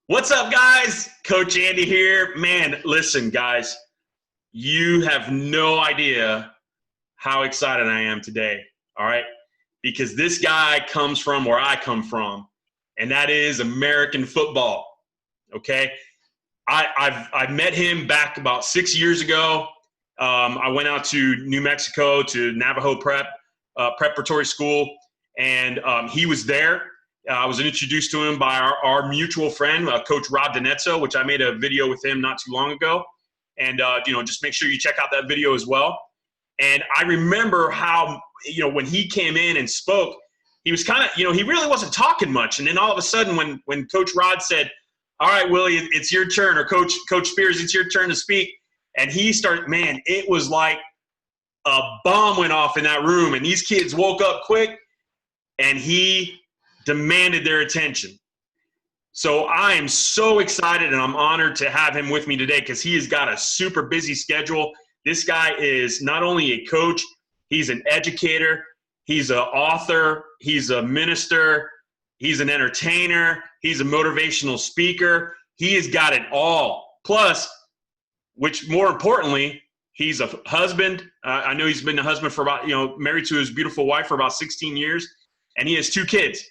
What's up, guys? Coach Andy here. Man, listen, guys, you have no idea how excited I am today, all right? Because this guy comes from where I come from, and that is American football, okay? I've met him back about 6 years ago. I went out to New Mexico to Navajo preparatory school, and he was there. I was introduced to him by our mutual friend, Coach Rob Denetzo, which I made a video with him not too long ago. And, just make sure you check out that video as well. And I remember how, when he came in and spoke, he was kind of, he really wasn't talking much. And then all of a sudden when Coach Rod said, all right, Willie, it's your turn, or Coach Spears, it's your turn to speak. And he started, man, it was like a bomb went off in that room. And these kids woke up quick, and he demanded their attention. So I am so excited, and I'm honored to have him with me today because he has got a super busy schedule. This guy is not only a coach, he's an educator, he's an author, he's a minister, he's an entertainer, he's a motivational speaker. He has got it all. Plus, which more importantly, he's a husband. I know he's been a husband for about, married to his beautiful wife for about 16 years, and he has 2 kids.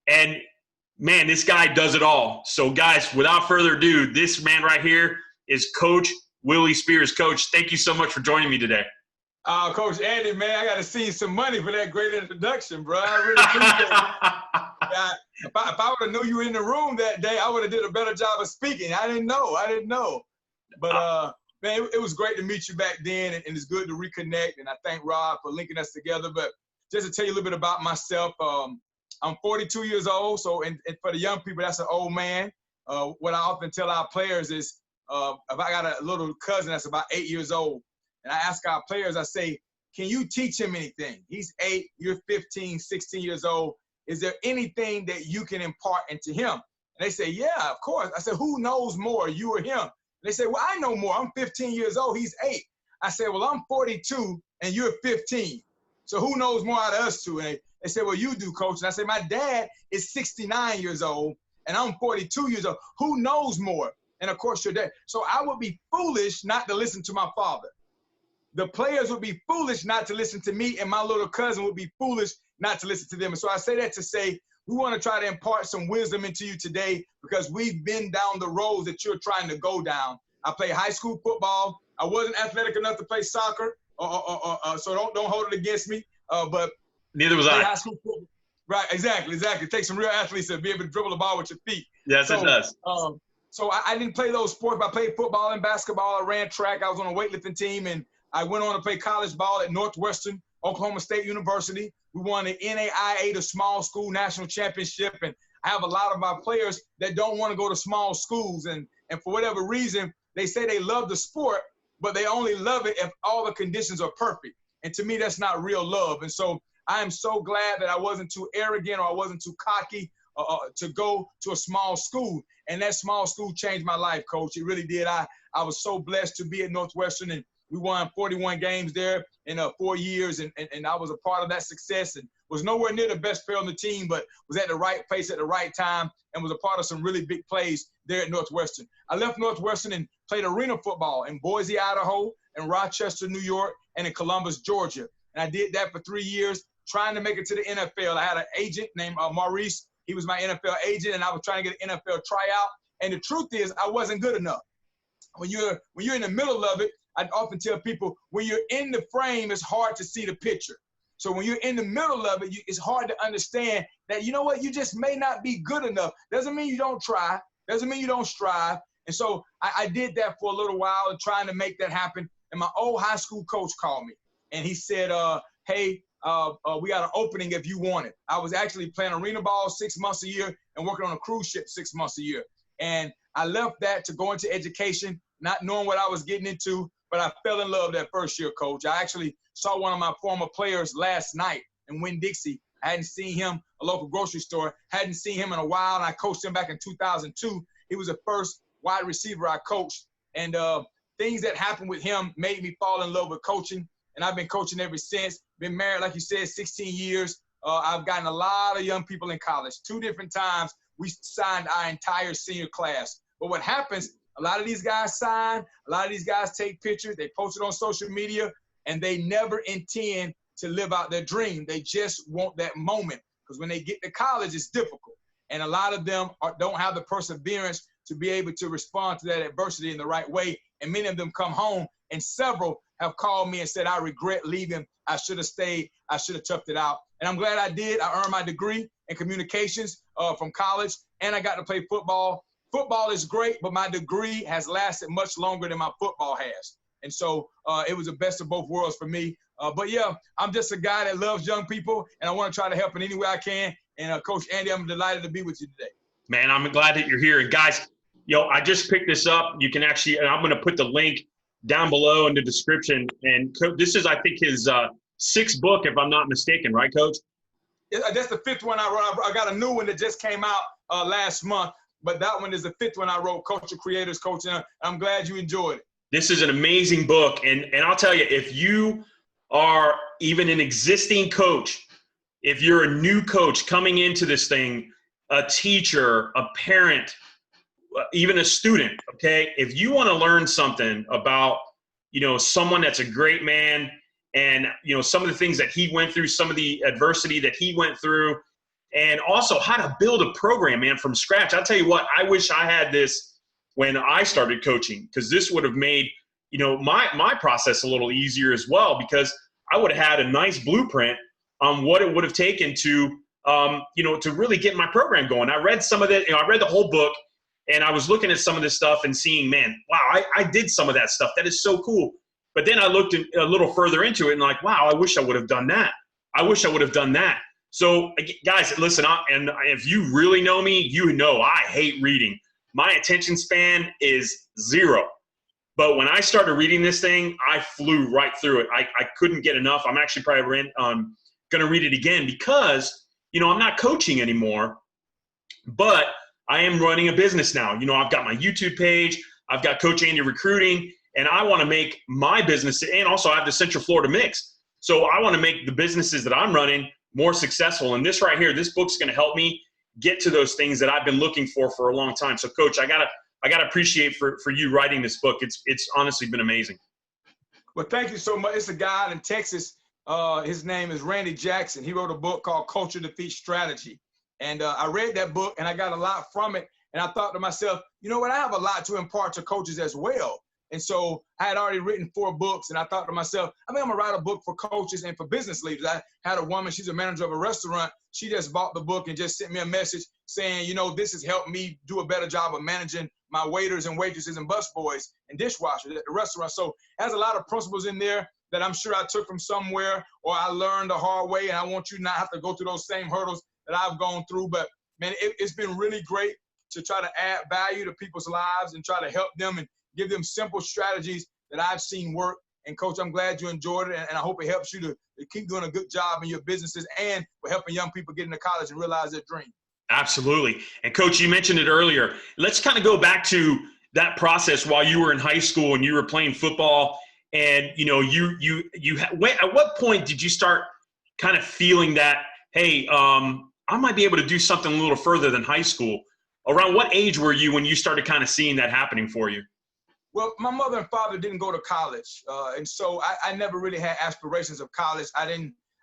And man, this guy does it all. So guys, without further ado, this man right here is Coach Willie Spears. Coach, thank you so much for joining me today. Coach Andy, man, I got to see some money for that great introduction, bro. I really appreciate it. If I would have known you were in the room that day, I would have did a better job of speaking. I didn't know. But, man, it was great to meet you back then, and it's good to reconnect. And I thank Rob for linking us together. But just to tell you a little bit about myself, I'm 42 years old, so and for the young people, that's an old man. What I often tell our players is, if I got a little cousin that's about 8 years old, and I ask our players, I say, can you teach him anything? He's 8, you're 15, 16 years old. Is there anything that you can impart into him? And they say, yeah, of course. I said, who knows more, you or him? And they say, well, I know more. I'm 15 years old. He's 8. I said, well, I'm 42, and you're 15. So who knows more out of us two? And they said, well, you do, Coach. And I said, my dad is 69 years old, and I'm 42 years old. Who knows more? And, of course, your dad. So I would be foolish not to listen to my father. The players would be foolish not to listen to me, and my little cousin would be foolish not to listen to them. And so I say that to say we want to try to impart some wisdom into you today because we've been down the roads that you're trying to go down. I played high school football. I wasn't athletic enough to play soccer, so don't hold it against me. But neither was I. High school football. Right, exactly. It takes some real athletes to be able to dribble the ball with your feet. Yes, it does. So I didn't play those sports, but I played football and basketball. I ran track. I was on a weightlifting team, and I went on to play college ball at Northwestern, Oklahoma State University. We won the NAIA, the small school national championship, and I have a lot of my players that don't want to go to small schools, and for whatever reason, they say they love the sport, but they only love it if all the conditions are perfect. And to me, that's not real love. And so I am so glad that I wasn't too arrogant or I wasn't too cocky to go to a small school. And that small school changed my life, Coach. It really did. I was so blessed to be at Northwestern, and we won 41 games there in 4 years, and I was a part of that success and was nowhere near the best player on the team, but was at the right place at the right time and was a part of some really big plays there at Northwestern. I left Northwestern and played arena football in Boise, Idaho, in Rochester, New York, and in Columbus, Georgia. And I did that for 3 years, trying to make it to the NFL. I had an agent named Maurice. He was my NFL agent, and I was trying to get an NFL tryout. And the truth is, I wasn't good enough. When you're in the middle of it, I often tell people, when you're in the frame, it's hard to see the picture. So when you're in the middle of it, it's hard to understand that, you know what, you just may not be good enough. Doesn't mean you don't try. Doesn't mean you don't strive. And so I did that for a little while and trying to make that happen. And my old high school coach called me, and he said, hey, we got an opening if you want it. I was actually playing arena ball 6 months a year and working on a cruise ship 6 months a year. And I left that to go into education, not knowing what I was getting into, but I fell in love that first year, Coach. I actually saw one of my former players last night in Winn-Dixie. I hadn't seen him, a local grocery store, hadn't seen him in a while, and I coached him back in 2002. He was the first wide receiver I coached. And things that happened with him made me fall in love with coaching, and I've been coaching ever since. Been married, like you said, 16 years. I've gotten a lot of young people in college. 2 different times we signed our entire senior class. But what happens, a lot of these guys sign, a lot of these guys take pictures, they post it on social media, and they never intend to live out their dream. They just want that moment, because when they get to college, it's difficult. And a lot of them don't have the perseverance to be able to respond to that adversity in the right way. And many of them come home, and several have called me and said, I regret leaving. I should have stayed. I should have toughed it out. And I'm glad I did. I earned my degree in communications from college, and I got to play football. Football is great, but my degree has lasted much longer than my football has. And so it was the best of both worlds for me. But yeah, I'm just a guy that loves young people, and I want to try to help in any way I can. And Coach Andy, I'm delighted to be with you today. Man, I'm glad that you're here. And guys, I just picked this up. You can actually, and I'm going to put the link down below in the description. And this is, I think, his sixth book, if I'm not mistaken, right, Coach? That's the fifth one I wrote. I got a new one that just came out last month, but that one is the fifth one I wrote, Coach of Creators, Coaching. I'm glad you enjoyed it. This is an amazing book. And I'll tell you, if you are even an existing coach, if you're a new coach coming into this thing, a teacher, a parent, even a student, okay? If you want to learn something about, someone that's a great man and, some of the things that he went through, some of the adversity that he went through, and also how to build a program, man, from scratch. I'll tell you what, I wish I had this when I started coaching, because this would have made, my process a little easier as well, because I would have had a nice blueprint on what it would have taken to, to really get my program going. I read some of it, I read the whole book, and I was looking at some of this stuff and seeing, man, wow, I did some of that stuff. That is so cool. But then I looked a little further into it and like, wow, I wish I would have done that. I wish I would have done that. So guys, listen, and if you really know me, you know I hate reading. My attention span is 0. But when I started reading this thing, I flew right through it. I couldn't get enough. I'm actually probably going to read it again because, I'm not coaching anymore, but I am running a business now. I've got my YouTube page. I've got Coach Andy Recruiting, and I want to make my business, and also I have the Central Florida Mix. So I want to make the businesses that I'm running more successful. And this right here, this book's going to help me get to those things that I've been looking for a long time. So Coach, I gotta appreciate for you writing this book. It's honestly been amazing. Well, thank you so much. It's a guy in Texas. His name is Randy Jackson. He wrote a book called Culture Defeats Strategy. And I read that book and I got a lot from it. And I thought to myself, you know what? I have a lot to impart to coaches as well. And so I had already written 4 books, and I thought to myself, I'm going to write a book for coaches and for business leaders. I had a woman, she's a manager of a restaurant. She just bought the book and just sent me a message saying, this has helped me do a better job of managing my waiters and waitresses and busboys and dishwashers at the restaurant. So it has a lot of principles in there that I'm sure I took from somewhere or I learned the hard way, and I want you not have to go through those same hurdles that I've gone through. But, man, it's been really great to try to add value to people's lives and try to help them and give them simple strategies that I've seen work. And Coach, I'm glad you enjoyed it, and I hope it helps you to keep doing a good job in your businesses and for helping young people get into college and realize their dream. Absolutely. And Coach, you mentioned it earlier. Let's kind of go back to that process while you were in high school and you were playing football. And at what point did you start kind of feeling that, hey, I might be able to do something a little further than high school? Around what age were you when you started kind of seeing that happening for you? Well, my mother and father didn't go to college, and so I never really had aspirations of college. I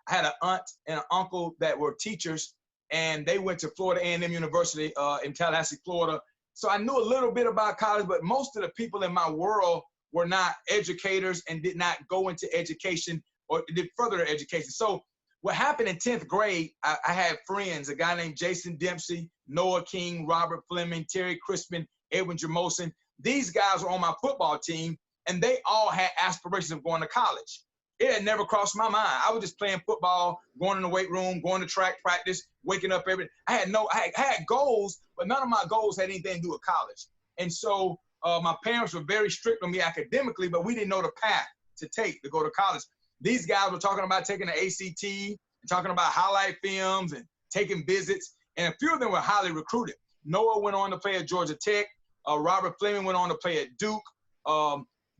had an aunt and an uncle that were teachers, and they went to Florida A&M University in Tallahassee, Florida. So I knew a little bit about college, but most of the people in my world were not educators and did not go into education or did further education. So what happened in 10th grade, I had friends, a guy named Jason Dempsey, Noah King, Robert Fleming, Terry Crispin, Edwin Jamosin. These guys were on my football team, and they all had aspirations of going to college. It had never crossed my mind. I was just playing football, going in the weight room, going to track practice, waking up every day. I had goals, but none of my goals had anything to do with college. And so my parents were very strict on me academically, but we didn't know the path to take to go to college. These guys were talking about taking the ACT and talking about highlight films and taking visits, and a few of them were highly recruited. Noah went on to play at Georgia Tech. Robert Fleming went on to play at Duke.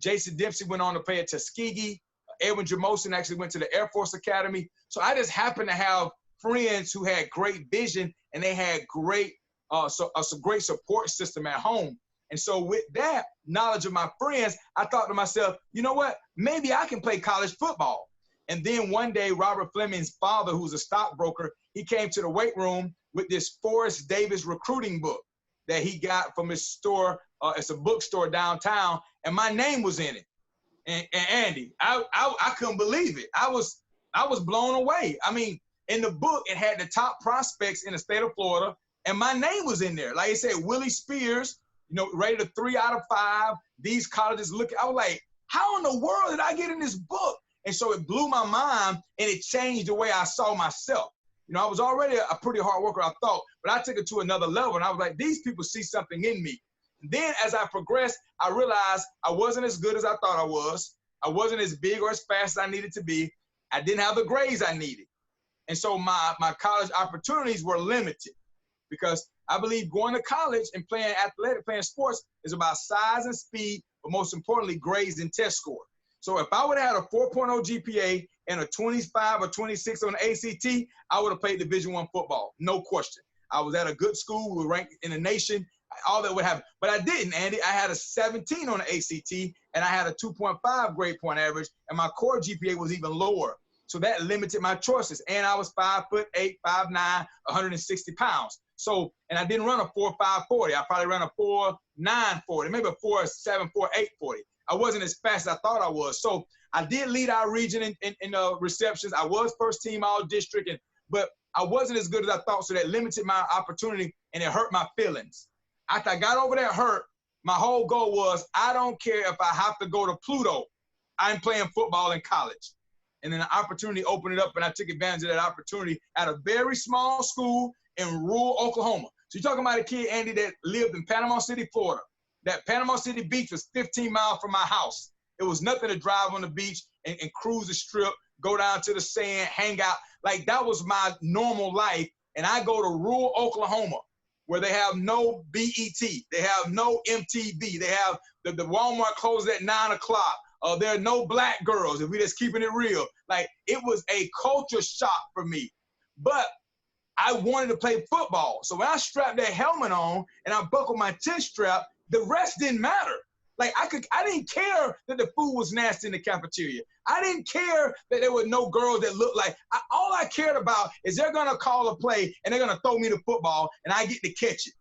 Jason Dempsey went on to play at Tuskegee. Edwin Jamosin actually went to the Air Force Academy. So I just happened to have friends who had great vision and they had great a great support system at home. And so with that knowledge of my friends, I thought to myself, you know what? Maybe I can play college football. And then one day, Robert Fleming's father, who's a stockbroker, he came to the weight room with this Forrest Davis recruiting book that he got from his store. It's a bookstore downtown, and my name was in it. And Andy, I couldn't believe it. I was blown away. I mean, in the book, it had the top prospects in the state of Florida, and my name was in there. Like I said, Willie Spears, rated a 3 out of 5. These colleges look. I was like, how in the world did I get in this book? And so it blew my mind, and it changed the way I saw myself. I was already a pretty hard worker, I thought, but I took it to another level, and I was like, these people see something in me. And then as I progressed, I realized I wasn't as good as I thought I was. I wasn't as big or as fast as I needed to be. I didn't have the grades I needed. And so my college opportunities were limited, because I believe going to college and playing sports is about size and speed, but most importantly, grades and test score. So if I would have had a 4.0 GPA and a 25 or 26 on the ACT, I would have played Division I football, no question. I was at a good school, we were ranked in the nation, all that would happen. But I didn't, Andy. I had a 17 on the ACT, and I had a 2.5 grade point average, and my core GPA was even lower. So that limited my choices. And I was 5'8", 5'9", 160 pounds. So, and I didn't run a 4.5 40. I probably ran a 4.9 40, maybe a 4.7, 4.8 40. I wasn't as fast as I thought I was. So I did lead our region in receptions. I was first team all district, but I wasn't as good as I thought. So that limited my opportunity, and it hurt my feelings. After I got over that hurt, my whole goal was, I don't care if I have to go to Pluto. I'm playing football in college. And then the opportunity opened it up, and I took advantage of that opportunity at a very small school in rural Oklahoma. So you're talking about a kid, Andy, that lived in Panama City, Florida. That Panama City beach was 15 miles from my house. It was nothing to drive on the beach and cruise the strip, go down to the sand, hang out. Like, that was my normal life. And I go to rural Oklahoma, where they have no BET, they have no MTV, they have the Walmart closes at 9 o'clock. There are no black girls, if we just keeping it real. Like, it was a culture shock for me. But I wanted to play football. So when I strapped that helmet on and I buckled my chin strap, the rest didn't matter. Like, I didn't care that the food was nasty in the cafeteria. I didn't care that there were no girls that looked like. All I cared about is they're going to call a play and they're going to throw me the football and I get to catch it.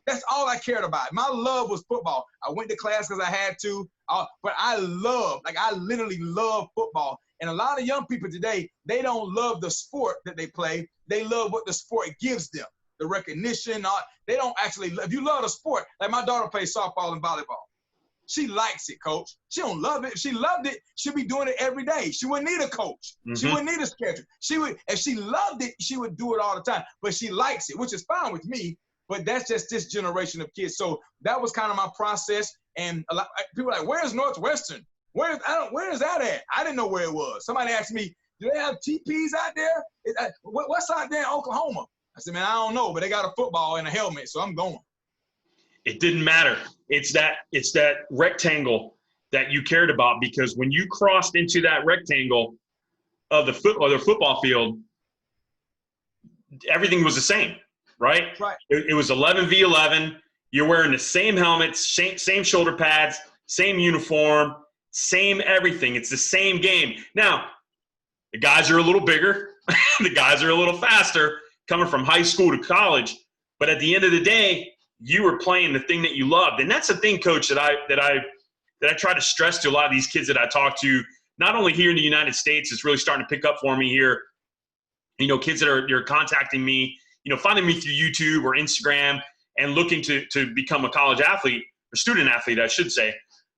That's all I cared about. My love was football. I went to class because I had to, but I literally love football. And a lot of young people today, they don't love the sport that they play. They love what the sport gives them, the recognition. They don't actually, if you love the sport, like my daughter plays softball and volleyball. She likes it, coach. She don't love it. If she loved it, she'd be doing it every day. She wouldn't need a coach. Mm-hmm. She wouldn't need a schedule. If she loved it, she would do it all the time. But she likes it, which is fine with me. But that's just this generation of kids. So that was kind of my process. And a lot people are like, where's Northwestern? Where is that at? I didn't know where it was. Somebody asked me, do they have TPs out there? What's out there in Oklahoma? I said, man, I don't know, but they got a football and a helmet, so I'm going. It didn't matter. It's that rectangle that you cared about, because when you crossed into that rectangle of the football field, everything was the same, right? Right. It was 11v11. You're wearing the same helmets, same shoulder pads, same uniform, same everything. It's the same game. Now, the guys are a little bigger. The guys are a little faster coming from high school to college. But at the end of the day, you were playing the thing that you loved. And that's the thing, Coach, that I try to stress to a lot of these kids that I talk to, not only here in the United States. It's really starting to pick up for me here. You know, kids that are contacting me, you know, finding me through YouTube or Instagram and looking to become a college athlete, or student athlete, I should say.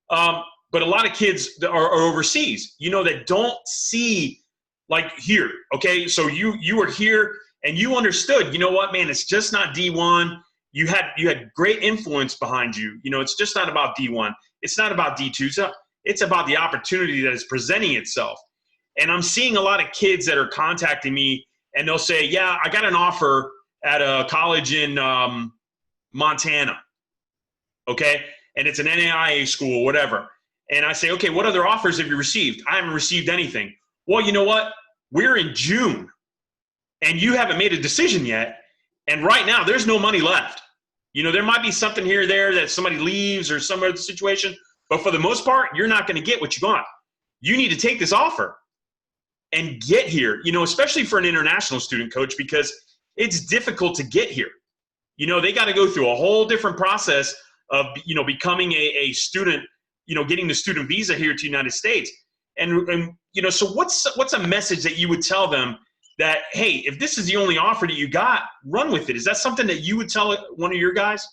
But a lot of kids that are overseas, you know, that don't see like here. Okay, so you were here and you understood. You know what, man? It's just not D1. You had great influence behind you. You know, it's just not about D1. It's not about D2. It's about the opportunity that is presenting itself. And I'm seeing a lot of kids that are contacting me, and they'll say, yeah, I got an offer at a college in Montana, okay? And it's an NAIA school, whatever. And I say, okay, what other offers have you received? I haven't received anything. Well, you know what? We're in June, and you haven't made a decision yet. And right now, there's no money left. You know, there might be something here or there that somebody leaves or some other situation, but for the most part, you're not going to get what you want. You need to take this offer and get here, you know, especially for an international student, coach, because it's difficult to get here. You know, they got to go through a whole different process of, you know, becoming a student, you know, getting the student visa here to the United States. And you know, so what's a message that you would tell them that, hey, if this is the only offer that you got, run with it? Is that something that you would tell one of your guys?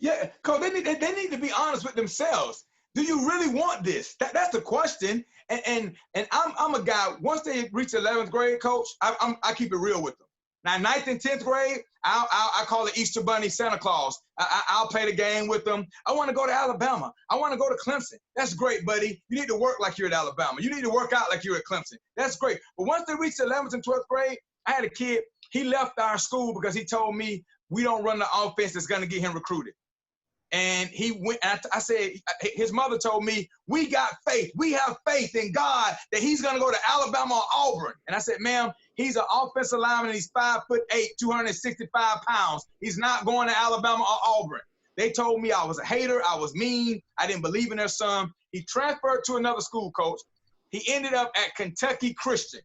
Yeah, Coach, they need to be honest with themselves. Do you really want this? That's the question. And I'm a guy, once they reach 11th grade, Coach, I keep it real with them. Now, 9th and 10th grade, I call it Easter Bunny Santa Claus. I'll play the game with them. I want to go to Alabama. I want to go to Clemson. That's great, buddy. You need to work like you're at Alabama. You need to work out like you're at Clemson. That's great. But once they reach 11th and 12th grade, I had a kid. He left our school because he told me we don't run the offense that's going to get him recruited. And he went, and I said, his mother told me, we got faith. We have faith in God that he's going to go to Alabama or Auburn. And I said, ma'am, he's an offensive lineman. And he's 5'8", 265 pounds. He's not going to Alabama or Auburn. They told me I was a hater. I was mean. I didn't believe in their son. He transferred to another school, Coach. He ended up at Kentucky Christian.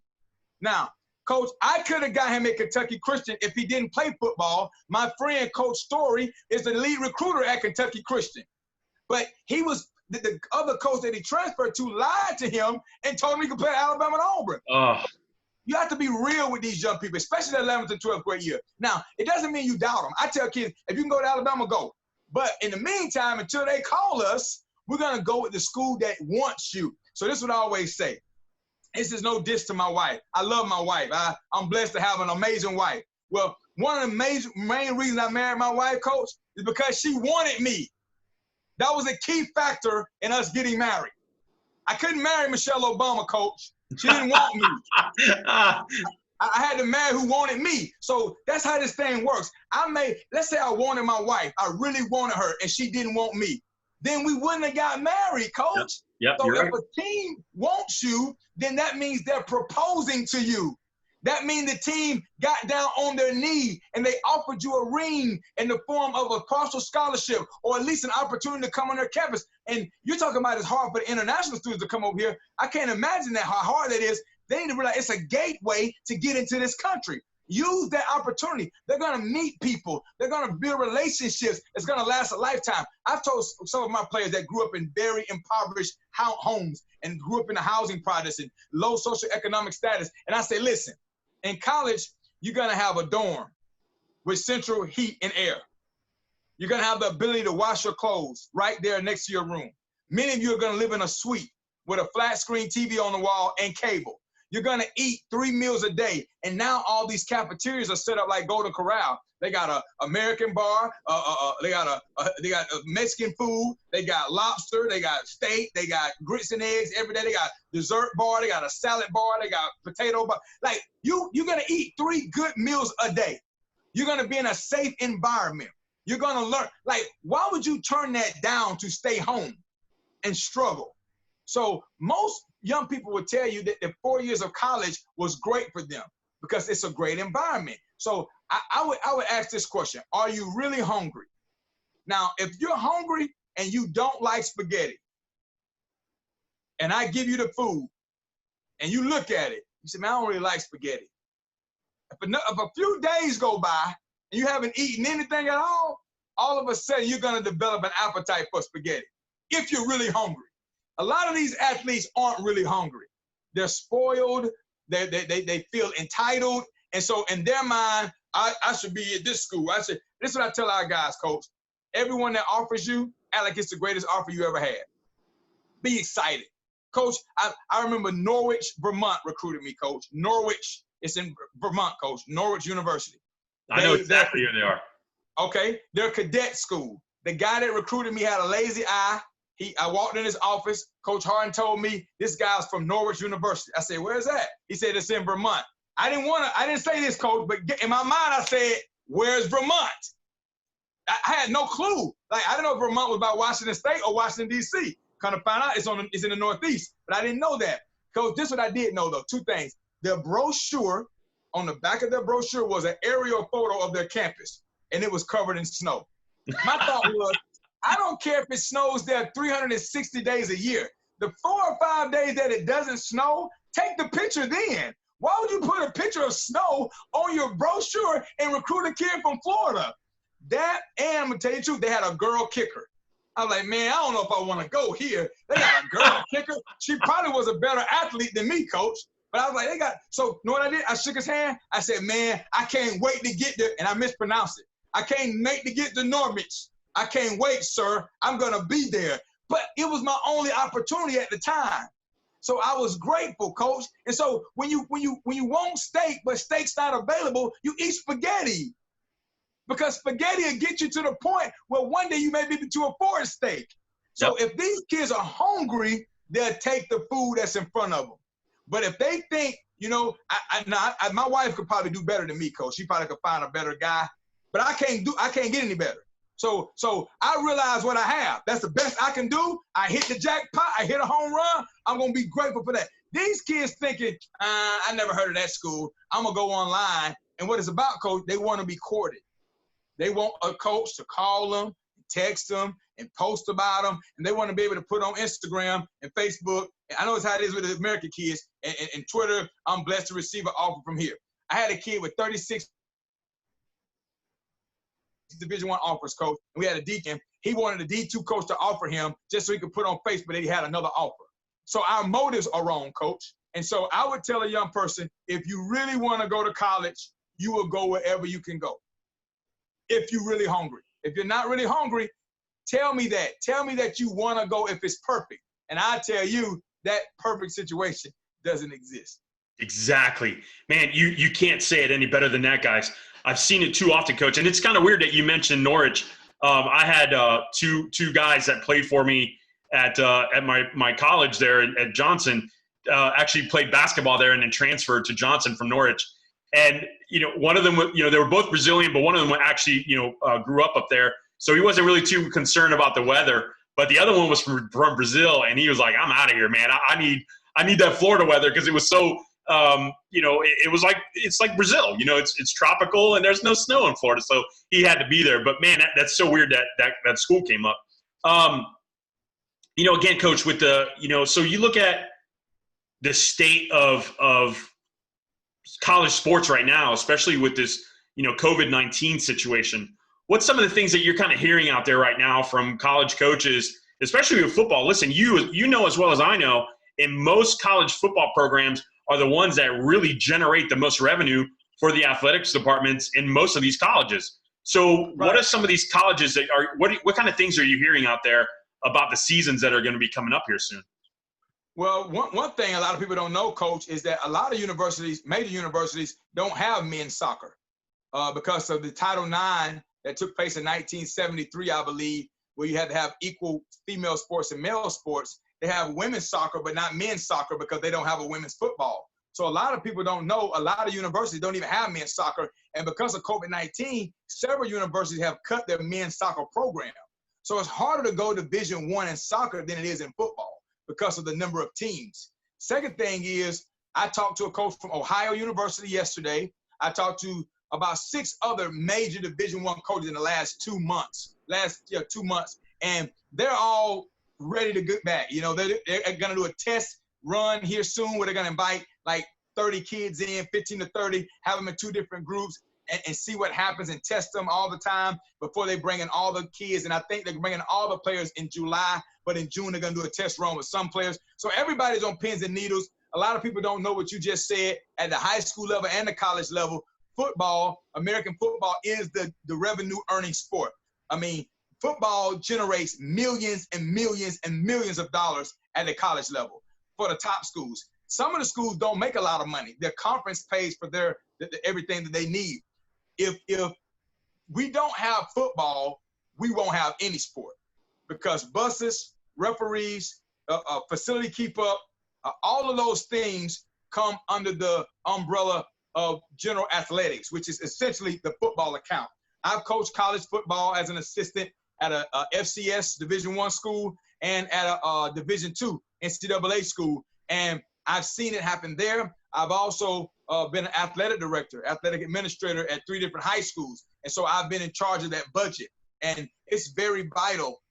Now, Coach, I could have got him at Kentucky Christian if he didn't play football. My friend, Coach Story, is the lead recruiter at Kentucky Christian. But he was, the other coach that he transferred to lied to him and told him he could play at Alabama and Auburn. You have to be real with these young people, especially the 11th and 12th grade year. Now, it doesn't mean you doubt them. I tell kids, if you can go to Alabama, go. But in the meantime, until they call us, we're going to go with the school that wants you. So this is what I always say. This is no diss to my wife. I love my wife. I'm blessed to have an amazing wife. Well, one of the main reasons I married my wife, Coach, is because she wanted me. That was a key factor in us getting married. I couldn't marry Michelle Obama, Coach. She didn't want me. I had to marry who wanted me. So that's how this thing works. Let's say I wanted my wife. I really wanted her, and she didn't want me. Then we wouldn't have got married, Coach. Yep, so if right. a team wants you, then that means they're proposing to you. That means the team got down on their knee and they offered you a ring in the form of a partial scholarship or at least an opportunity to come on their campus. And you're talking about it's hard for the international students to come over here. I can't imagine how hard that is. They need to realize it's a gateway to get into this country. Use that opportunity. They're going to meet people. They're going to build relationships. It's going to last a lifetime. I've told some of my players that grew up in very impoverished homes and grew up in the housing projects and low socioeconomic status. And I say, listen, in college, you're going to have a dorm with central heat and air. You're going to have the ability to wash your clothes right there next to your room. Many of you are going to live in a suite with a flat screen TV on the wall and cable. You're going to eat 3 meals a day. And now all these cafeterias are set up like Golden Corral. They got a American bar. They got Mexican food. They got lobster. They got steak. They got grits and eggs every day. They got dessert bar. They got a salad bar. They got potato bar. Like you're going to eat 3 good meals a day. You're going to be in a safe environment. You're going to learn. Like, why would you turn that down to stay home and struggle? So most young people would tell you that the 4 years of college was great for them because it's a great environment. So I would ask this question. Are you really hungry? Now, if you're hungry and you don't like spaghetti, and I give you the food, and you look at it, you say, man, I don't really like spaghetti. If a few days go by and you haven't eaten anything at all of a sudden you're going to develop an appetite for spaghetti if you're really hungry. A lot of these athletes aren't really hungry. They're spoiled. They feel entitled. And so in their mind, I should be at this school. This is what I tell our guys, Coach. Everyone that offers you, act like it's the greatest offer you ever had. Be excited. Coach, I remember Norwich, Vermont recruited me, Coach. Norwich, it's in Vermont, Coach. Norwich University. I know exactly who they are. Okay, they're a cadet school. The guy that recruited me had a lazy eye. I walked in his office. Coach Harden told me this guy's from Norwich University. I said, where's that? He said, it's in Vermont. I didn't say this, Coach, but in my mind, I said, where's Vermont? I had no clue. Like, I didn't know if Vermont was by Washington State or Washington, D.C. Kind of found out it's in the Northeast, but I didn't know that. Coach, this is what I did know, though. 2 things. Their brochure, on the back of their brochure was an aerial photo of their campus, and it was covered in snow. My thought was, I don't care if it snows there 360 days a year. The 4 or 5 days that it doesn't snow, take the picture then. Why would you put a picture of snow on your brochure and recruit a kid from Florida? That, and I'm gonna tell you the truth, they had a girl kicker. I was like, man, I don't know if I want to go here. They got a girl kicker. She probably was a better athlete than me, coach. But I was like, so you know what I did? I shook his hand. I said, man, I can't wait to get there. And I mispronounced it. I can't wait to get to Norwich. I can't wait, sir. I'm going to be there. But it was my only opportunity at the time. So I was grateful, coach. And so when you want steak, but steak's not available, you eat spaghetti. Because spaghetti will get you to the point where one day you may be able to afford steak. So if these kids are hungry, they'll take the food that's in front of them. But if they think, you know, my wife could probably do better than me, coach. She probably could find a better guy, but I can't get any better. So I realize what I have. That's the best I can do. I hit the jackpot. I hit a home run. I'm going to be grateful for that. These kids thinking, I never heard of that school. I'm going to go online. And what it's about, coach, they want to be courted. They want a coach to call them, text them, and post about them. And they want to be able to put on Instagram and Facebook. And I know it's how it is with the American kids. And Twitter, I'm blessed to receive an offer from here. I had a kid with 36 Division I offers, coach. And we had a deacon. He wanted a D2 coach to offer him just so he could put on Facebook that he had another offer. So our motives are wrong, coach. And so I would tell a young person, if you really want to go to college, you will go wherever you can go. If you're really hungry. If you're not really hungry, tell me that. Tell me that you want to go if it's perfect. And I tell you that perfect situation doesn't exist. Exactly. Man, you can't say it any better than that, guys. I've seen it too often, coach. And it's kind of weird that you mentioned Norwich. I had two guys that played for me at my college there at Johnson, actually played basketball there and then transferred to Johnson from Norwich. And, you know, one of them, you know, they were both Brazilian, but one of them actually, you know, grew up there. So he wasn't really too concerned about the weather. But the other one was from Brazil, and he was like, I'm out of here, man. I need that Florida weather because it was so, you know, it's like Brazil. You know, it's tropical, and there's no snow in Florida. So he had to be there. But, man, that's so weird that school came up. You know, again, coach, with the, you know, so you look at the state of college sports right now, especially with this, you know, COVID-19 situation. What's some of the things that you're kind of hearing out there right now from college coaches, especially with football? Listen, you know as well as I know, in most college football programs are the ones that really generate the most revenue for the athletics departments in most of these colleges. So what are some of these colleges that are, what kind of things are you hearing out there about the seasons that are going to be coming up here soon? Well, one thing a lot of people don't know, coach, is that a lot of universities, major universities, don't have men's soccer because of the Title IX that took place in 1973, I believe, where you had to have equal female sports and male sports. They have women's soccer, but not men's soccer because they don't have a women's football. So a lot of people don't know, a lot of universities don't even have men's soccer. And because of COVID-19, several universities have cut their men's soccer program. So it's harder to go Division I in soccer than it is in football because of the number of teams. Second thing is, I talked to a coach from Ohio University yesterday. I talked to about 6 other major Division I coaches in the last 2 months, 2 months, and they're all ready to get back. You know, they're going to do a test run here soon where they're going to invite like 30 kids in, 15 to 30, have them in 2 different groups and see what happens and test them all the time before they bring in all the kids. And I think they're bringing all the players in July, but in June they're going to do a test run with some players. So everybody's on pins and needles. A lot of people don't know what you just said. At the high school level and the college level, football, American football, is the revenue earning sport. I mean, football generates millions and millions and millions of dollars at the college level for the top schools. Some of the schools don't make a lot of money. Their conference pays for everything that they need. If we don't have football, we won't have any sport because buses, referees, facility keep up, all of those things come under the umbrella of general athletics, which is essentially the football account. I've coached college football as an assistant at a FCS Division I school and at a Division II NCAA school, and I've seen it happen there. I've also been an athletic director, athletic administrator at 3 different high schools, and so I've been in charge of that budget. And it's very vital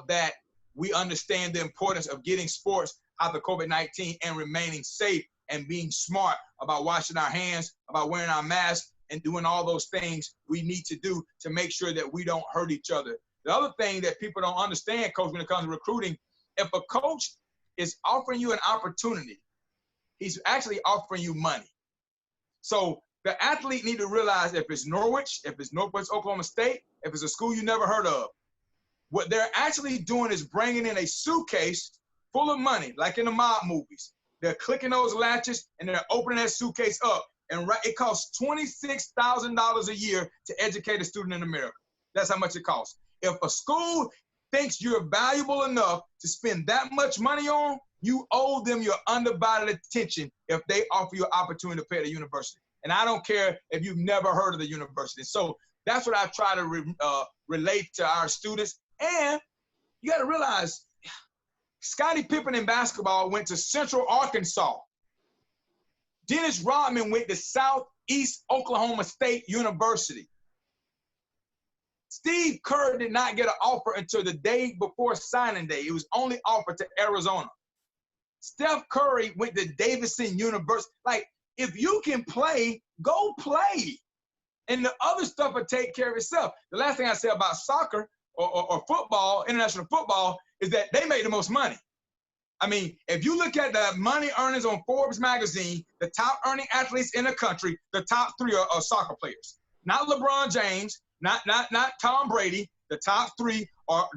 that we understand the importance of getting sports out of COVID-19 and remaining safe and being smart about washing our hands, about wearing our masks, and doing all those things we need to do to make sure that we don't hurt each other. The other thing that people don't understand, Coach, when it comes to recruiting, if a coach is offering you an opportunity, he's actually offering you money. So the athlete need to realize if it's Norwich, if it's Northwest Oklahoma State, if it's a school you never heard of, what they're actually doing is bringing in a suitcase full of money, like in the mob movies. They're clicking those latches and they're opening that suitcase up. And it costs $26,000 a year to educate a student in America. That's how much it costs. If a school thinks you're valuable enough to spend that much money on, you owe them your undivided attention if they offer you an opportunity to pay at a university. And I don't care if you've never heard of the university. So that's what I try to relate to our students. And you got to realize, Scottie Pippen in basketball went to Central Arkansas. Dennis Rodman went to Southeast Oklahoma State University. Steve Kerr did not get an offer until the day before signing day. It was only offered to Arizona. Steph Curry went to Davidson University. Like, if you can play, go play. And the other stuff will take care of itself. The last thing I say about soccer or football, international football, is that they make the most money. I mean, if you look at the money earnings on Forbes magazine, the top earning athletes in the country, the top three are soccer players. Not LeBron James, not Tom Brady. The top three are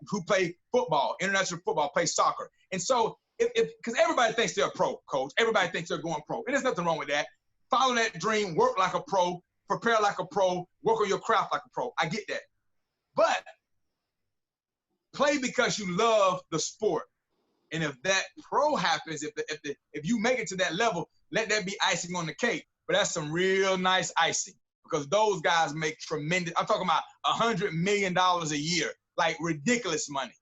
who play football, international football, play soccer. And so, because everybody thinks they're a pro, Coach. Everybody thinks they're going pro. And there's nothing wrong with that. Follow that dream, work like a pro, prepare like a pro, work on your craft like a pro. I get that. But play because you love the sport. And if that pro happens, if you make it to that level, let that be icing on the cake. But that's some real nice icing, because those guys make tremendous. I'm talking about $100 million a year, like ridiculous money.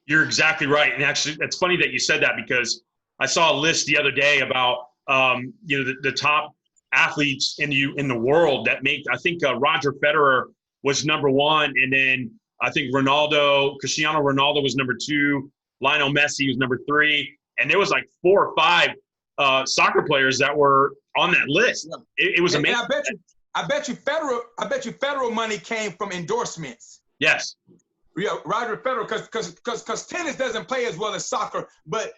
You're exactly right. And actually, it's funny that you said that, because I saw a list the other day about the top athletes in the world that make. I think Roger Federer was number one, and then I think Cristiano Ronaldo was number two. Lionel Messi was number three, and there was like 4 or 5 soccer players that were on that list. It was amazing. And I bet you Federer money came from endorsements. Yes. Yeah, Roger Federer, because tennis doesn't play as well as soccer, but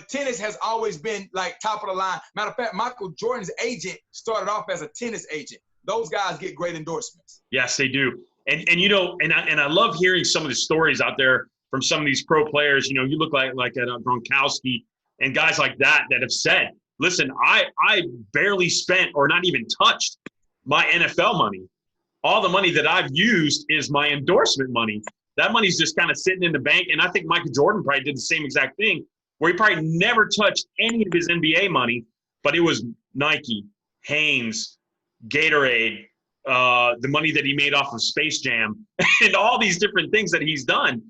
tennis has always been like top of the line. Matter of fact, Michael Jordan's agent started off as a tennis agent. Those guys get great endorsements. Yes, they do. And I love hearing some of the stories out there from some of these pro players. You look like Gronkowski and guys like that have said, listen, I barely spent or not even touched my NFL money. All the money that I've used is my endorsement money. That money's just kind of sitting in the bank. And I think Michael Jordan probably did the same exact thing, where he probably never touched any of his NBA money, but it was Nike, Hanes, Gatorade, the money that he made off of Space Jam, and all these different things that he's done.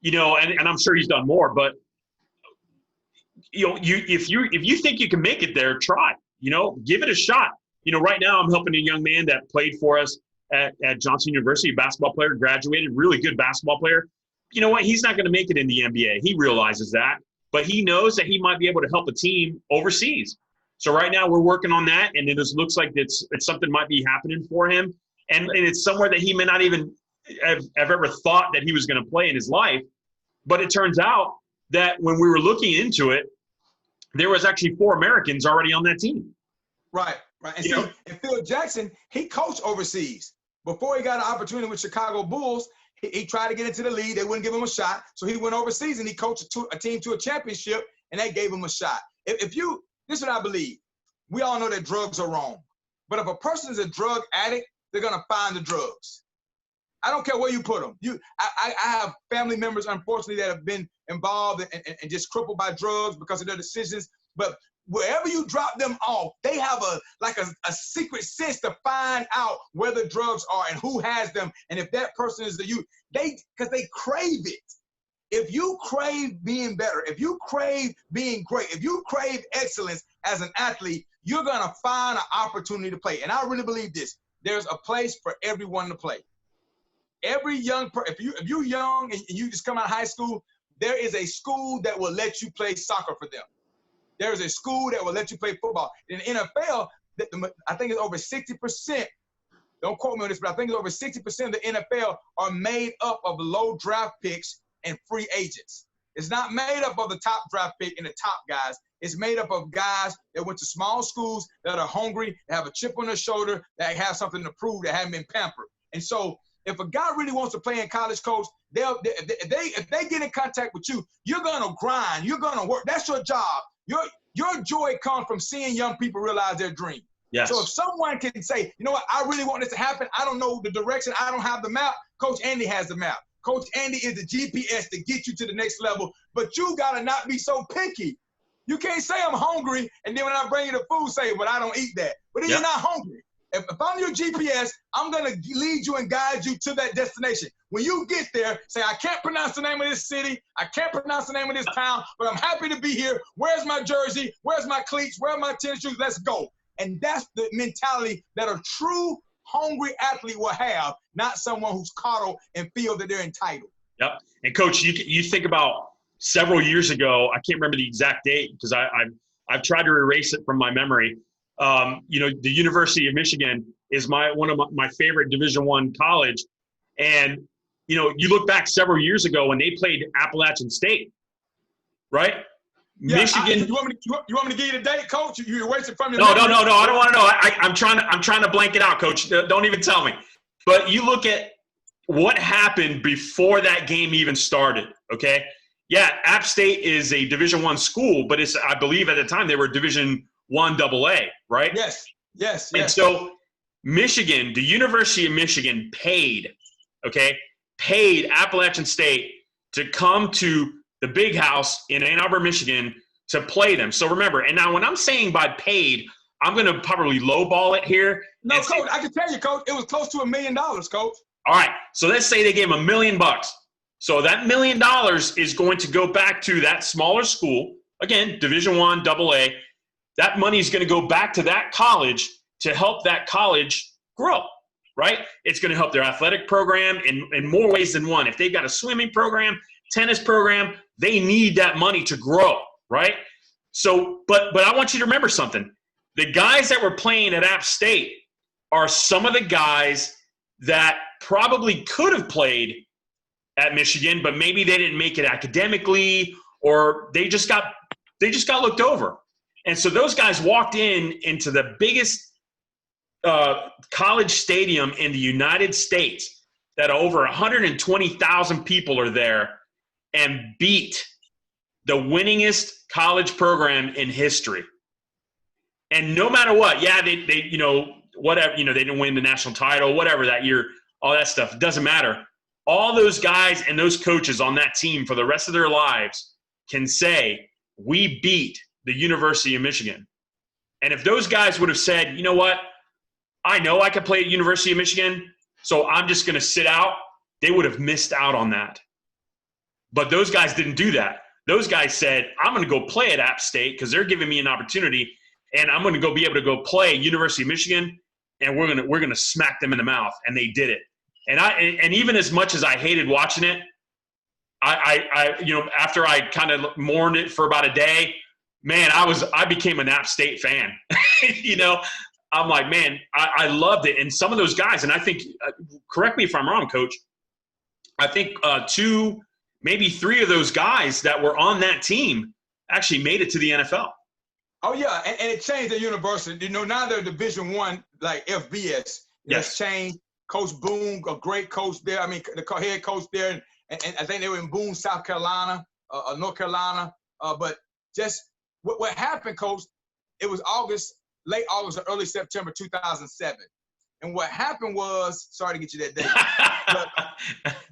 And I'm sure he's done more, but if you think you can make it there, try. Give it a shot. Right now I'm helping a young man that played for us at Johnson University, a basketball player, graduated, really good basketball player. You know what? He's not going to make it in the NBA. He realizes that, but he knows that he might be able to help a team overseas. So right now we're working on that, and it just looks like it's something might be happening for him, and it's somewhere that he may not even have ever thought that he was going to play in his life. But it turns out that when we were looking into it, there was actually 4 Americans already on that team. Right. And and Phil Jackson, he coached overseas. Before he got an opportunity with Chicago Bulls, he tried to get into the league. They wouldn't give him a shot. So he went overseas and he coached a team to a championship, and they gave him a shot. This is what I believe. We all know that drugs are wrong. But if a person is a drug addict, they're going to find the drugs. I don't care where you put them. I have family members, unfortunately, that have been involved and just crippled by drugs because of their decisions. But wherever you drop them off, they have a secret sense to find out where the drugs are and who has them. And if that person is because they crave it. If you crave being better, if you crave being great, if you crave excellence as an athlete, you're going to find an opportunity to play. And I really believe this. There's a place for everyone to play. every young person, if you're young and you just come out of high school, there is a school that will let you play soccer for them. There is a school that will let you play football. In the NFL, I think it's over 60%. Don't quote me on this, but I think it's over 60% of the NFL are made up of low draft picks and free agents. It's not made up of the top draft pick and the top guys. It's made up of guys that went to small schools, that are hungry, that have a chip on their shoulder, that have something to prove, that haven't been pampered. And so if a guy really wants to play in college, Coach, if they get in contact with you, you're going to grind. You're going to work. That's your job. Your joy comes from seeing young people realize their dream. Yes. So if someone can say, you know what, I really want this to happen. I don't know the direction. I don't have the map. Coach Andy has the map. Coach Andy is the GPS to get you to the next level. But you got to not be so picky. You can't say I'm hungry, and then when I bring you the food, say, but I don't eat that. But then you're not hungry. If I'm your GPS, I'm going to lead you and guide you to that destination. When you get there, say, I can't pronounce the name of this city. I can't pronounce the name of this town, but I'm happy to be here. Where's my jersey? Where's my cleats? Where are my tennis shoes? Let's go. And that's the mentality that a true hungry athlete will have, not someone who's coddled and feel that they're entitled. Yep. And Coach, you think about several years ago, I can't remember the exact date because I've tried to erase it from my memory. The University of Michigan is one of my favorite Division I college. And, you look back several years ago when they played Appalachian State, right? Yeah, Michigan. You want me to give you the date, Coach? You're wasting from your No. memory. I don't want to know. I'm trying to blank it out, Coach. Don't even tell me. But you look at what happened before that game even started. Okay. Yeah, App State is a Division I school, but I believe at the time they were Division I AA, right? Yes. And so Michigan, the University of Michigan paid Appalachian State to come to the big house in Ann Arbor, Michigan to play them. So remember, and now when I'm saying by paid, I'm going to probably lowball it here. No, Coach, I can tell you, Coach, it was close to $1 million, Coach. All right. So let's say they gave them $1 million. So that $1 million is going to go back to that smaller school. Again, Division I AA. That money is going to go back to that college to help that college grow, right? It's going to help their athletic program in more ways than one. If they've got a swimming program, tennis program, they need that money to grow, right? So, but I want you to remember something. The guys that were playing at App State are some of the guys that probably could have played at Michigan, but maybe they didn't make it academically, or they just got looked over. And so those guys walked into the biggest college stadium in the United States that over 120,000 people are there and beat the winningest college program in history. And no matter what, they whatever, they didn't win the national title, whatever that year, all that stuff, it doesn't matter. All those guys and those coaches on that team for the rest of their lives can say, we beat the University of Michigan. And if those guys would have said, you know what, I know I could play at University of Michigan, so I'm just going to sit out, they would have missed out on that. But those guys didn't do that. Those guys said, I'm going to go play at App State because they're giving me an opportunity, and I'm going to go be able to go play University of Michigan, and we're going to smack them in the mouth. And they did it. And even as much as I hated watching it, I after I kind of mourned it for about a day, man, I became an App State fan. I'm like, man, I loved it. And some of those guys, and I think, correct me if I'm wrong, Coach, I think 2, maybe 3 of those guys that were on that team actually made it to the NFL. Oh, yeah, and it changed the university. Now they're Division I, like FBS. It's changed. Coach Boone, a great coach there. I mean, the head coach there, and I think they were in Boone, South Carolina, North Carolina. But just what happened, Coach, it was late August or early September 2007. And what happened was, sorry to get you that day,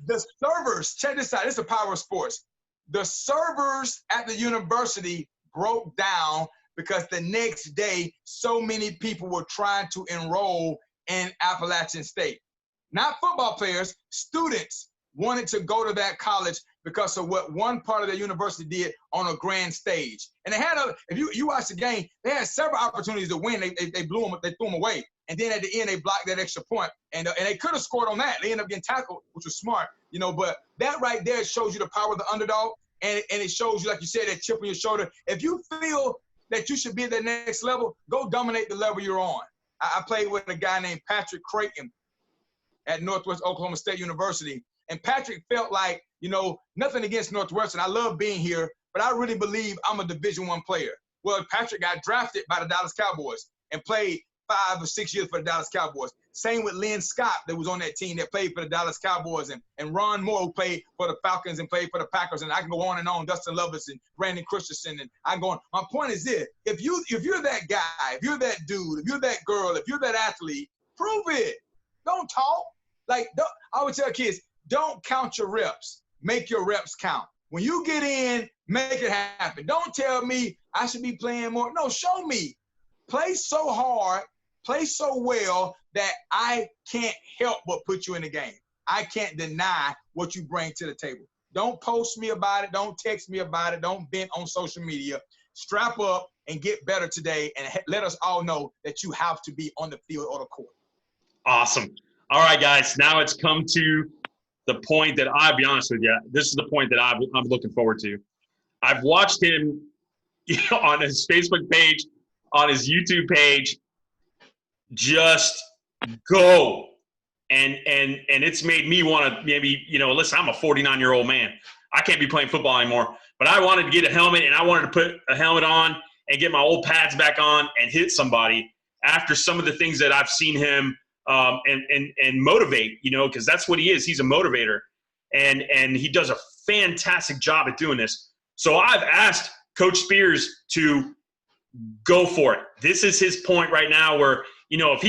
the servers, check this out, this is the power of sports. The servers at the university broke down because the next day, so many people were trying to enroll in Appalachian State. Not football players, students wanted to go to that college because of what one part of the university did on a grand stage. And they had if you watch the game, they had several opportunities to win. They blew them, they threw them away. And then at the end, they blocked that extra point. And they could have scored on that. They ended up getting tackled, which was smart, you know. But that right there shows you the power of the underdog. And it shows you, like you said, that chip on your shoulder. If you feel that you should be at the next level, go dominate the level you're on. I played with a guy named Patrick Creighton at Northwest Oklahoma State University. And Patrick felt like, you know, nothing against Northwestern. I love being here, but I really believe I'm a Division I player. Well, Patrick got drafted by the Dallas Cowboys and played 5 or 6 years for the Dallas Cowboys. Same with Lynn Scott that was on that team that played for the Dallas Cowboys, and Ron Moore, who played for the Falcons and played for the Packers. And I can go on and on, Dustin Lovis and Brandon Christensen, and I'm going. My point is this: if you're that guy, if you're that dude, if you're that girl, if you're that athlete, prove it. Don't talk. I would tell kids, don't count your reps. Make your reps count. When you get in, make it happen. Don't tell me I should be playing more. No, show me. Play so hard, play so well that I can't help but put you in the game. I can't deny what you bring to the table. Don't post me about it. Don't text me about it. Don't vent on social media. Strap up and get better today, and let us all know that you have to be on the field or the court. Awesome. All right, guys. Now it's come to the point that I'll be honest with you. This is the point that I'm looking forward to. I've watched him on his Facebook page, on his YouTube page, just go. And it's made me want to maybe, listen, I'm a 49-year-old man. I can't be playing football anymore. But I wanted to get a helmet, and I wanted to put a helmet on and get my old pads back on and hit somebody after some of the things that I've seen him and motivate, because that's what he is. He's a motivator. And he does a fantastic job at doing this. So I've asked Coach Spears to go for it. This is his point right now where, if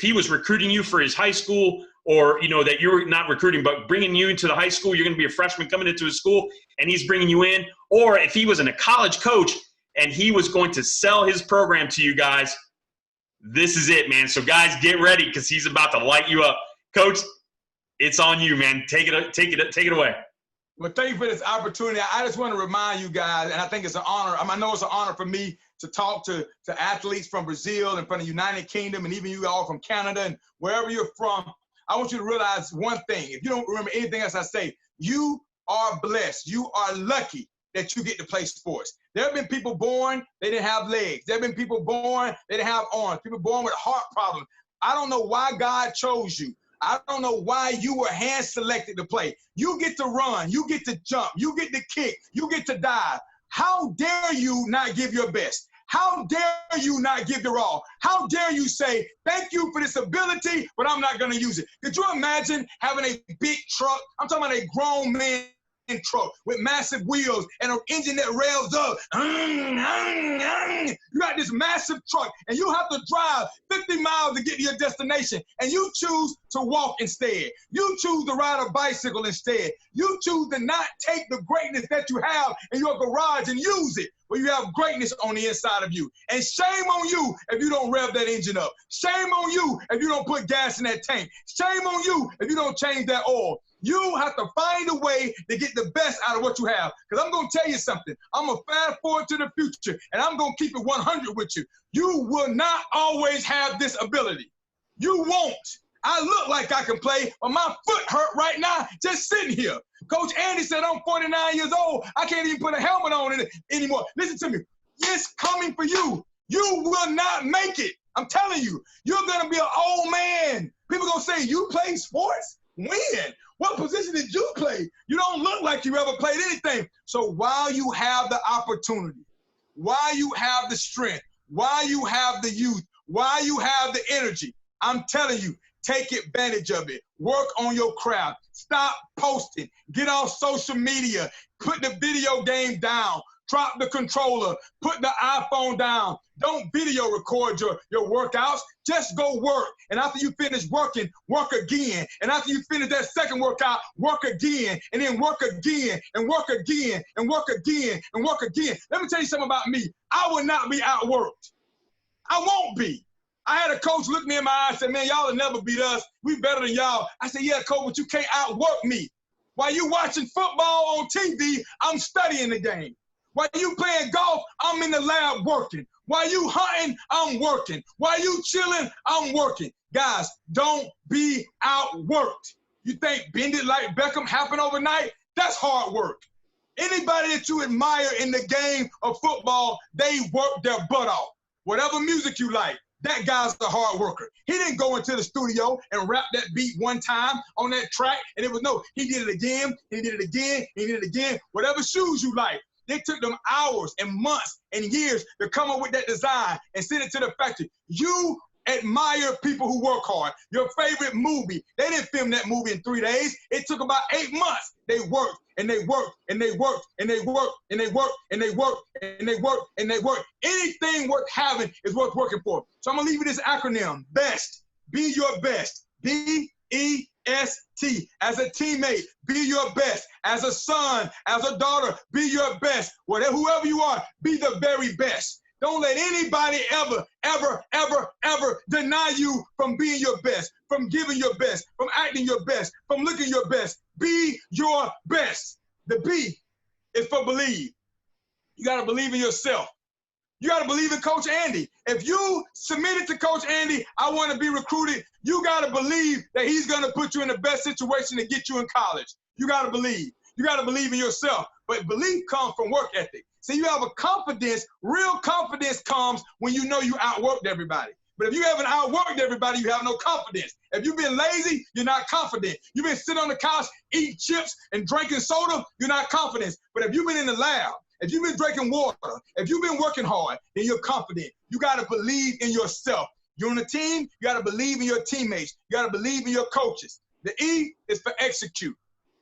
he was recruiting you for his high school, or, that you're not recruiting, but bringing you into the high school, you're going to be a freshman coming into his school and he's bringing you in. Or if he was a college coach and he was going to sell his program to you guys, this is it, man. So guys, get ready, because he's about to light you up. Coach, it's on you, man. Take it away. Well, thank you for this opportunity. I just want to remind you guys, and I think it's an honor. I know it's an honor for me to talk to athletes from Brazil and from the United Kingdom, and even you all from Canada and wherever you're from. I want you to realize one thing. If you don't remember anything else I say, you are blessed. You are lucky that you get to play sports. There have been people born, they didn't have legs. There have been people born, they didn't have arms. People born with heart problems. I don't know why God chose you. I don't know why you were hand selected to play. You get to run, you get to jump, you get to kick, you get to dive. How dare you not give your best? How dare you not give your all? How dare you say, thank you for this ability, but I'm not going to use it? Could you imagine having a big truck? I'm talking about a grown man truck with massive wheels and an engine that revs up. You got this massive truck and you have to drive 50 miles to get to your destination, and you choose to walk instead. You choose to ride a bicycle instead. You choose to not take the greatness that you have in your garage and use it, where you have greatness on the inside of you. And shame on you if you don't rev that engine up. Shame on you if you don't put gas in that tank. Shame on you if you don't change that oil. You have to find a way to get the best out of what you have. Because I'm going to tell you something. I'm going to fast forward to the future, and I'm going to keep it 100 with you. You will not always have this ability. You won't. I look like I can play, but my foot hurt right now just sitting here. Coach Andy said I'm 49 years old. I can't even put a helmet on it anymore. Listen to me. It's coming for you. You will not make it. I'm telling you. You're going to be an old man. People going to say, you play sports? When? What position did you play? You don't look like you ever played anything. So while you have the opportunity, while you have the strength, while you have the youth, while you have the energy, I'm telling you, take advantage of it. Work on your craft. Stop posting. Get off social media. Put the video game down. Drop the controller. Put the iPhone down. Don't video record your workouts. Just go work. And after you finish working, work again. And after you finish that second workout, work again. And then work again. And work again. And work again. And work again. Let me tell you something about me. I will not be outworked. I won't be. I had a coach look me in my eyes and said, man, y'all will never beat us. We better than y'all. I said, yeah, coach, but you can't outwork me. While you watching football on TV, I'm studying the game. While you playing golf, I'm in the lab working. While you hunting, I'm working. While you chilling, I'm working. Guys, don't be outworked. You think bend it like Beckham happened overnight? That's hard work. Anybody that you admire in the game of football, they work their butt off. Whatever music you like, that guy's a hard worker. He didn't go into the studio and rap that beat one time on that track, and it was no, he did it again, he did it again, he did it again. Whatever shoes you like, they took them hours and months and years to come up with that design and send it to the factory. You admire people who work hard. Your favorite movie, they didn't film that movie in 3 days. It took about 8 months. They worked and they worked and they worked and they worked and they worked and they worked and they worked and they worked. Anything worth having is worth working for. So I'm gonna leave you this acronym: BEST. Be your best. BEST. As a teammate, be your best. As a son, as a daughter, be your best. Whatever, whoever you are, be the very best. Don't let anybody ever deny you from being your best, from giving your best, from acting your best, from looking your best. Be your best. The B is for believe. You got to believe in yourself. You got to believe in Coach Andy. If you submitted to Coach Andy, I want to be recruited, you got to believe that he's going to put you in the best situation to get you in college. You got to believe. You got to believe in yourself. But belief comes from work ethic. See, you have a confidence. Real confidence comes when you know you outworked everybody. But if you haven't outworked everybody, you have no confidence. If you've been lazy, you're not confident. You've been sitting on the couch, eating chips and drinking soda, you're not confident. But if you've been in the lab, if you've been drinking water, if you've been working hard, then you're confident. You got to believe in yourself. You're on a team, you got to believe in your teammates. You got to believe in your coaches. The E is for execute.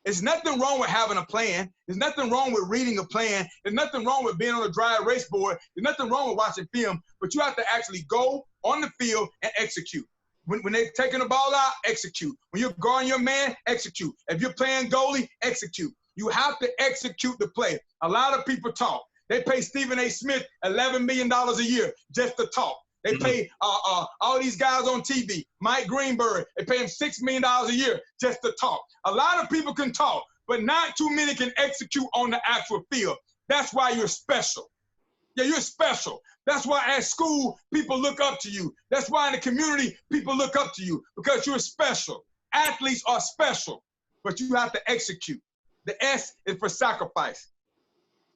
There's nothing wrong with having a plan. There's nothing wrong with reading a plan. There's nothing wrong with being on a dry erase board. There's nothing wrong with watching film, but you have to actually go on the field and execute. When they're taking the ball out, execute. When you're guarding your man, execute. If you're playing goalie, execute. You have to execute the play. A lot of people talk. They pay Stephen A. Smith $11 million a year just to talk. They pay all these guys on TV, Mike Greenberg, they pay him $6 million a year just to talk. A lot of people can talk, but not too many can execute on the actual field. That's why you're special. Yeah, you're special. That's why at school, people look up to you. That's why in the community, people look up to you, because you're special. Athletes are special, but you have to execute. The S is for sacrifice.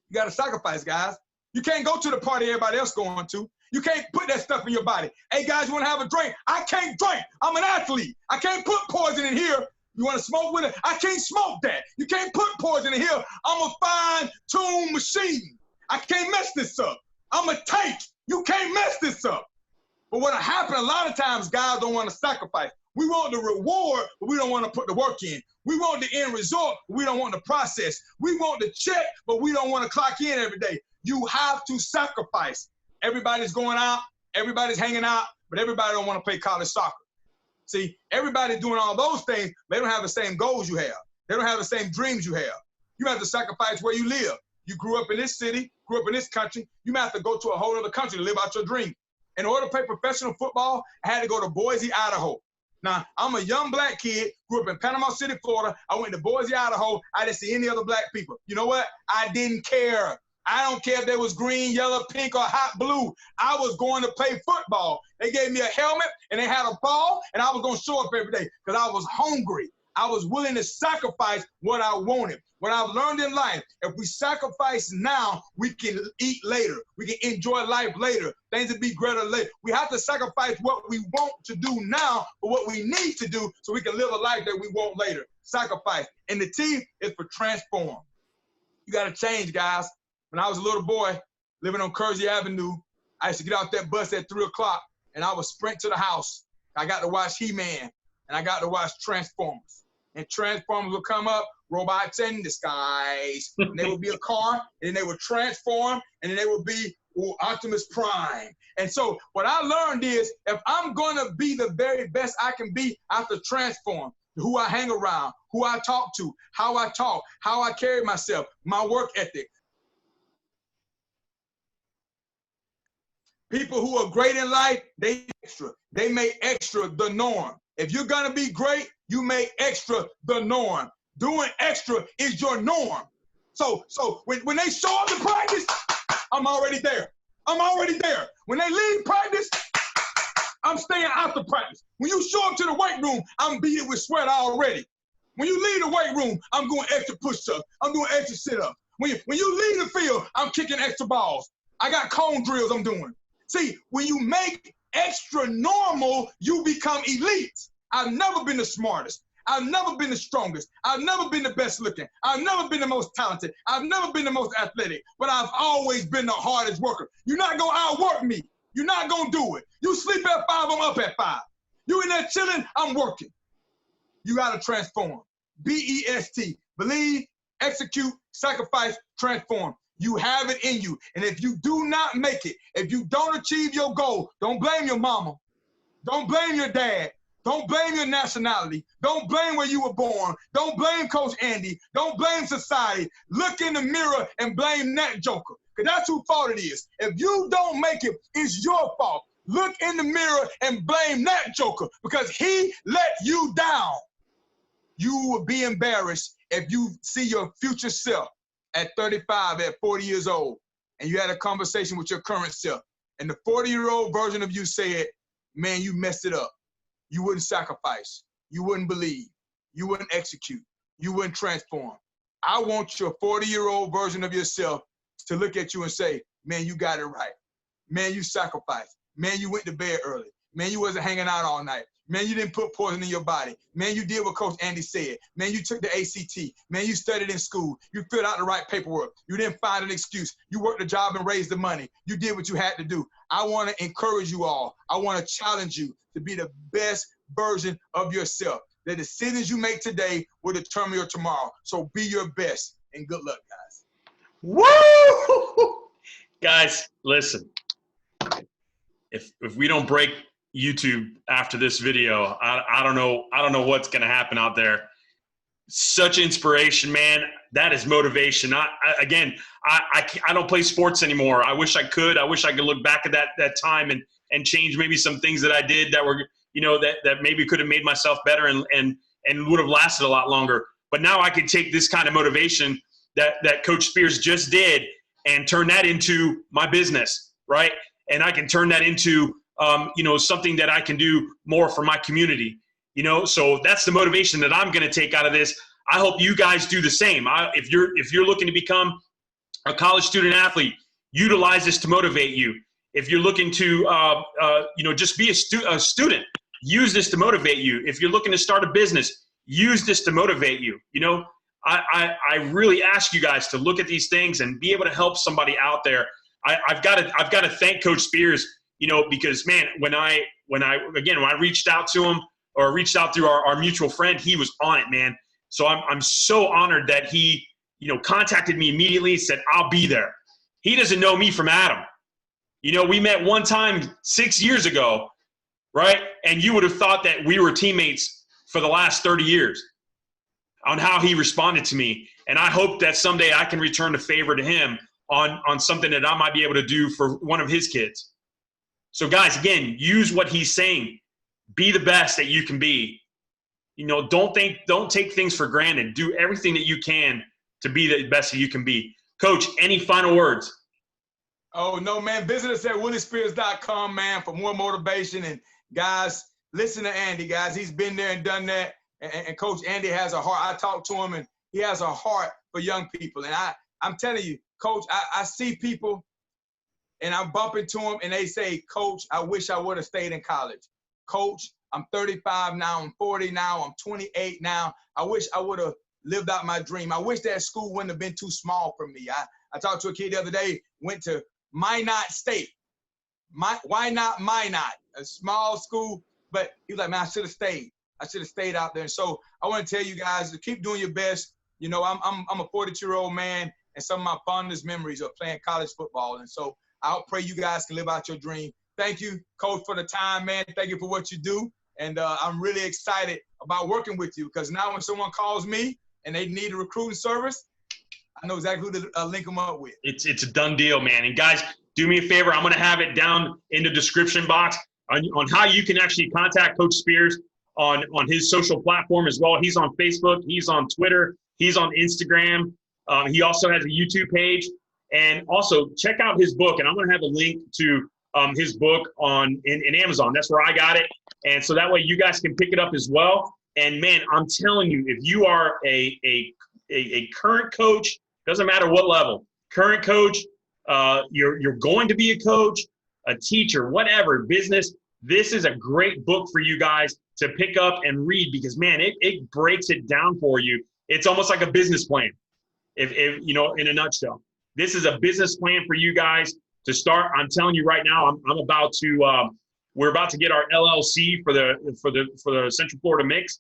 You got to sacrifice, guys. You can't go to the party everybody else going to. You can't put that stuff in your body. Hey, guys, you want to have a drink? I can't drink. I'm an athlete. I can't put poison in here. You want to smoke with it? I can't smoke that. You can't put poison in here. I'm a fine-tuned machine. I can't mess this up. I'm a tank. You can't mess this up. But what happened, a lot of times, guys don't want to sacrifice. We want the reward, but we don't want to put the work in. We want the end result, but we don't want the process. We want the check, but we don't want to clock in every day. You have to sacrifice. Everybody's going out, everybody's hanging out, but everybody don't want to play college soccer. See, everybody's doing all those things, they don't have the same goals you have. They don't have the same dreams you have. You have to sacrifice where you live. You grew up in this city, grew up in this country. You might have to go to a whole other country to live out your dream. In order to play professional football, I had to go to Boise, Idaho. Now, I'm a young black kid, grew up in Panama City, Florida. I went to Boise, Idaho. I didn't see any other black people. You know what? I didn't care. I don't care if they was green, yellow, pink, or hot blue. I was going to play football. They gave me a helmet, and they had a ball, and I was going to show up every day because I was hungry. I was willing to sacrifice what I wanted. What I've learned in life, if we sacrifice now, we can eat later. We can enjoy life later. Things will be greater later. We have to sacrifice what we want to do now for what we need to do so we can live a life that we want later. Sacrifice. And the T is for transform. You got to change, guys. When I was a little boy living on Kersey Avenue, I used to get off that bus at 3 o'clock, and I would sprint to the house. I got to watch He-Man, and I got to watch Transformers. And Transformers would come up, robots in disguise, and there would be a car, and they would transform, and then they would be Optimus Prime. And so what I learned is, if I'm going to be the very best I can be, I have to transform. Who I hang around, who I talk to, how I talk, how I carry myself, my work ethic. People who are great in life, they extra. They make extra the norm. If you're going to be great, you make extra the norm. Doing extra is your norm. So when they show up to practice, I'm already there. I'm already there. When they leave practice, I'm staying after practice. When you show up to the weight room, I'm beating with sweat already. When you leave the weight room, I'm doing extra push-ups. I'm doing extra sit-ups. When you leave the field, I'm kicking extra balls. I got cone drills I'm doing. See, when you make extra normal, you become elite. I've never been the smartest. I've never been the strongest. I've never been the best looking. I've never been the most talented. I've never been the most athletic, but I've always been the hardest worker. You're not going to outwork me. You're not going to do it. You sleep at 5, I'm up at 5. You in there chilling, I'm working. You got to transform. BEST. Believe, execute, sacrifice, transform. You have it in you. And if you do not make it, if you don't achieve your goal, don't blame your mama. Don't blame your dad. Don't blame your nationality. Don't blame where you were born. Don't blame Coach Andy. Don't blame society. Look in the mirror and blame that joker, because that's whose fault it is. If you don't make it, it's your fault. Look in the mirror and blame that joker because he let you down. You will be embarrassed if you see your future self at 35, at 40 years old, and you had a conversation with your current self, and the 40-year-old version of you said, man, you messed it up. You wouldn't sacrifice. You wouldn't believe. You wouldn't execute. You wouldn't transform. I want your 40-year-old version of yourself to look at you and say, man, you got it right. Man, you sacrificed. Man, you went to bed early. Man, you wasn't hanging out all night. Man, you didn't put poison in your body. Man, you did what Coach Andy said. Man, you took the ACT. Man, you studied in school. You filled out the right paperwork. You didn't find an excuse. You worked the job and raised the money. You did what you had to do. I want to encourage you all. I want to challenge you to be the best version of yourself. The decisions you make today will determine your tomorrow. So be your best, and good luck, guys. Woo! Guys, listen. If we don't break YouTube after this video, I don't know what's going to happen out there. Such inspiration, man. That is motivation. I don't play sports anymore. I wish I could. I wish I could look back at that time and change maybe some things that I did that were, that maybe could have made myself better and would have lasted a lot longer. But now I could take this kind of motivation that Coach Spears just did and turn that into my business, right? And I can turn that into something that I can do more for my community, so that's the motivation that I'm going to take out of this. I hope you guys do the same. If you're looking to become a college student athlete, utilize this to motivate you. If you're looking to, just be a student, use this to motivate you. If you're looking to start a business, use this to motivate you. I really ask you guys to look at these things and be able to help somebody out there. I've got to thank Coach Spears, because man, when I reached out to him or reached out through our mutual friend, he was on it, man. So I'm so honored that he, contacted me immediately and said, I'll be there. He doesn't know me from Adam. We met one time 6 years ago, right? And you would have thought that we were teammates for the last 30 years on how he responded to me. And I hope that someday I can return the favor to him on something that I might be able to do for one of his kids. So guys, again, use what he's saying. Be the best that you can be. Don't take things for granted. Do everything that you can to be the best that you can be. Coach, any final words? Oh, no, man. Visit us at williespears.com, man, for more motivation. And guys, listen to Andy, guys. He's been there and done that. And Coach Andy has a heart. I talked to him, and he has a heart for young people. And I'm telling you, Coach, I see people, and I bump into them, and they say, Coach, I wish I would have stayed in college. Coach, I'm 35 now, I'm 40 now, I'm 28 now. I wish I would have lived out my dream. I wish that school wouldn't have been too small for me. I talked to a kid the other day, went to Minot State. Why not Minot? A small school, but he was like, man, I should have stayed. I should have stayed out there. And so I want to tell you guys to keep doing your best. I'm a 42-year-old man, and some of my fondest memories are playing college football. And so I'll pray you guys can live out your dream. Thank you, Coach, for the time, man. Thank you for what you do. And I'm really excited about working with you, because now when someone calls me and they need a recruiting service, I know exactly who to link them up with. It's a done deal, man. And guys, do me a favor. I'm going to have it down in the description box on how you can actually contact Coach Spears. on his social platform as well. He's on Facebook. He's on Twitter. He's on Instagram. He also has a YouTube page. And also check out his book. And I'm going to have a link to his book in Amazon. That's where I got it. And so that way you guys can pick it up as well. And man, I'm telling you, if you are a current coach, doesn't matter what level, current coach, you're going to be a coach, a teacher, whatever, business, this is a great book for you guys to pick up and read because, man, it breaks it down for you. It's almost like a business plan, if you know, in a nutshell. This is a business plan for you guys to start. I'm telling you right now, I'm about to we're about to get our LLC for the Central Florida Mix,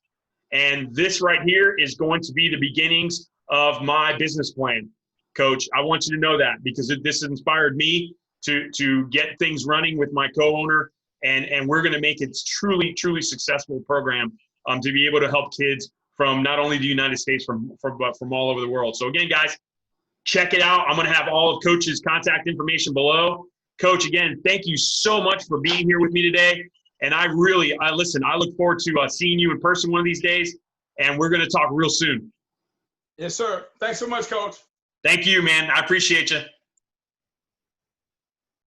and this right here is going to be the beginnings of my business plan, Coach. I want you to know that because this inspired me to get things running with my co-owner, and we're going to make it truly successful program to be able to help kids from not only the United States but from all over the world. So again, guys, check it out. I'm going to have all of Coach's contact information below. Coach, again, thank you so much for being here with me today. And I look forward to seeing you in person one of these days, and we're going to talk real soon. Yes, sir. Thanks so much, Coach. Thank you, man. I appreciate you.